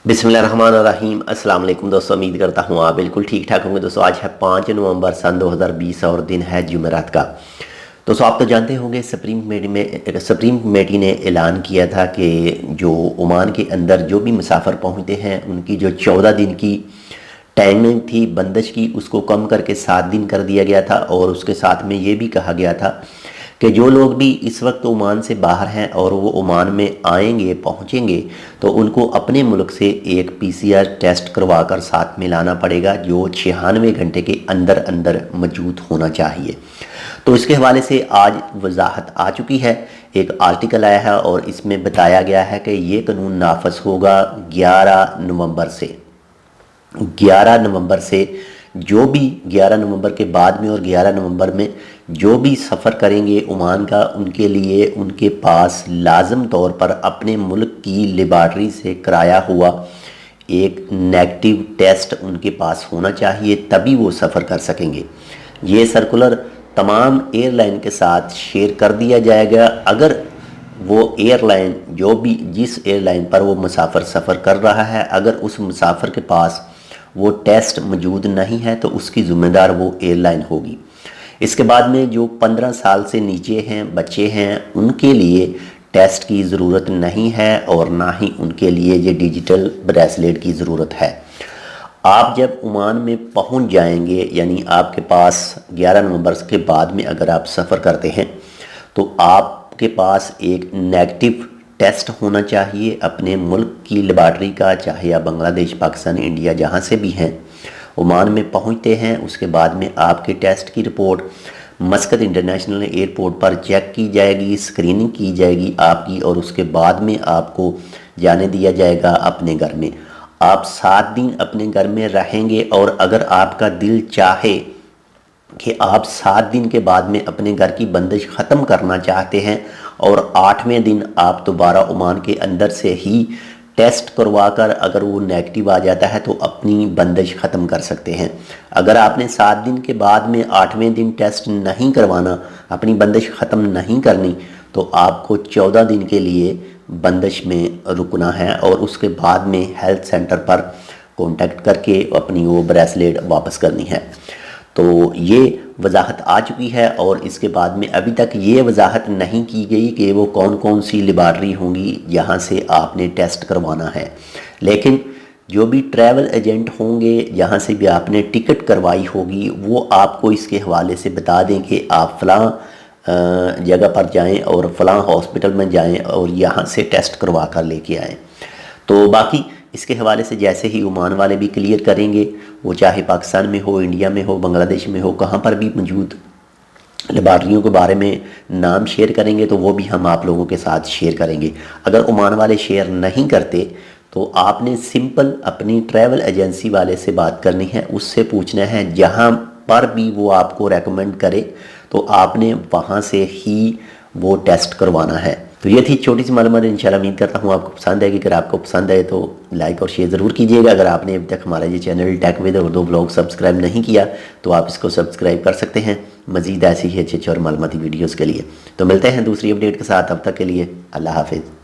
बिस्मिल्लाहिर्रहमानिर्रहीम। अस्सलाम वालेकुम दोस्तों, उम्मीद करता हूँ आप बिल्कुल ठीक ठाक होंगे। दोस्तों आज है 5 नवंबर सन 2020 और दिन है जुमेरात का। दोस्तों आप तो जानते होंगे सुप्रीम कमेटी ने ऐलान किया था कि जो ओमान के अंदर जो भी मुसाफिर पहुँचते हैं उनकी जो 14 दिन की टाइमिंग थी बंदिश की, उसको कम करके 7 दिन कर दिया गया था। और उसके साथ में ये भी कहा गया था कि जो लोग भी इस वक्त ओमान से बाहर हैं और वो ओमान में आएंगे पहुंचेंगे तो उनको अपने मुल्क से एक पीसीआर टेस्ट करवा कर साथ में लाना पड़ेगा, जो 96 घंटे के अंदर अंदर मौजूद होना चाहिए। तो इसके हवाले से आज वजाहत आ चुकी है, एक आर्टिकल आया है और इसमें बताया गया है कि ये कानून नाफज होगा 11 नवंबर से। 11 नवंबर से जो भी 11 नवंबर के बाद में और 11 नवंबर में जो भी सफ़र करेंगे ओमान का, उनके लिए उनके पास लाजम तौर पर अपने मुल्क की लेबॉर्ट्री से कराया हुआ एक नेगेटिव टेस्ट उनके पास होना चाहिए, तभी वो सफ़र कर सकेंगे। ये सर्कुलर तमाम एयरलाइन के साथ शेयर कर दिया जाएगा। अगर वो एयरलाइन जिस एयरलाइन पर वो मुसाफिर सफ़र कर रहा है, अगर उस मुसाफिर के पास वो टेस्ट मौजूद नहीं है तो उसकी ज़िम्मेदार वो एयरलाइन होगी। इसके बाद में जो 15 साल से नीचे हैं बच्चे हैं, उनके लिए टेस्ट की ज़रूरत नहीं है और ना ही उनके लिए ये डिजिटल ब्रेसलेट की ज़रूरत है। आप जब ओमान में पहुंच जाएंगे, यानी आपके पास 11 नवंबर के बाद में अगर आप सफ़र करते हैं तो आपके पास एक नेगेटिव टेस्ट होना चाहिए अपने मुल्क की लेबॉर्ट्री का, चाहे आप बांग्लादेश, पाकिस्तान, इंडिया जहाँ से भी हैं ओमान में पहुँचते हैं। उसके बाद में आपके टेस्ट की रिपोर्ट मस्कत इंटरनेशनल एयरपोर्ट पर चेक की जाएगी, स्क्रीनिंग की जाएगी आपकी, और उसके बाद में आपको जाने दिया जाएगा अपने घर में। आप 7 दिन अपने घर में रहेंगे और अगर आपका दिल चाहे कि आप 7 दिन के बाद में अपने घर की बंदिश ख़त्म करना चाहते हैं और 8वें दिन आप दोबारा ओमान के अंदर से ही टेस्ट करवा कर अगर वो नेगेटिव आ जाता है तो अपनी बंदिश ख़त्म कर सकते हैं। अगर आपने 7 दिन के बाद में 8वें दिन टेस्ट नहीं करवाना, अपनी बंदिश ख़त्म नहीं करनी, तो आपको 14 दिन के लिए बंदिश में रुकना है और उसके बाद में हेल्थ सेंटर पर कांटेक्ट करके अपनी वो ब्रेसलेट वापस करनी है। तो ये वजाहत आ चुकी है और इसके बाद में अभी तक ये वजाहत नहीं की गई कि वो कौन कौन सी लेबॉर्ट्री होंगी जहाँ से आपने टेस्ट करवाना है। लेकिन जो भी ट्रैवल एजेंट होंगे जहाँ से भी आपने टिकट करवाई होगी वो आपको इसके हवाले से बता दें कि आप फ़लाँ जगह पर जाएं और फ़लाँ हॉस्पिटल में जाएं और यहाँ से टेस्ट करवा कर लेके आएँ। तो बाकी इसके हवाले से जैसे ही ओमान वाले भी क्लियर करेंगे, वो चाहे पाकिस्तान में हो, इंडिया में हो, बांग्लादेश में हो, कहाँ पर भी मौजूद लेबॉर्ट्रियों के बारे में नाम शेयर करेंगे तो वो भी हम आप लोगों के साथ शेयर करेंगे। अगर ओमान वाले शेयर नहीं करते तो आपने सिंपल अपनी ट्रैवल एजेंसी वाले से बात करनी है, उससे पूछना है जहाँ पर भी वो आपको रेकमेंड करे तो आपने वहाँ से ही वो टेस्ट करवाना है। तो ये थी छोटी सी मालूमात। इंशाल्लाह उम्मीद करता हूँ आपको पसंद आएगी। अगर आपको पसंद आए तो लाइक और शेयर ज़रूर कीजिएगा। अगर आपने अभी तक हमारा ये channel tech with Urdu blog subscribe नहीं किया तो आप इसको सब्सक्राइब कर सकते हैं मज़ीद ऐसी ही अच्छी और मालूमाती वीडियोज़ के लिए। तो मिलते हैं दूसरी अपडेट के साथ, तब तक के लिए अल्लाह हाफिज़।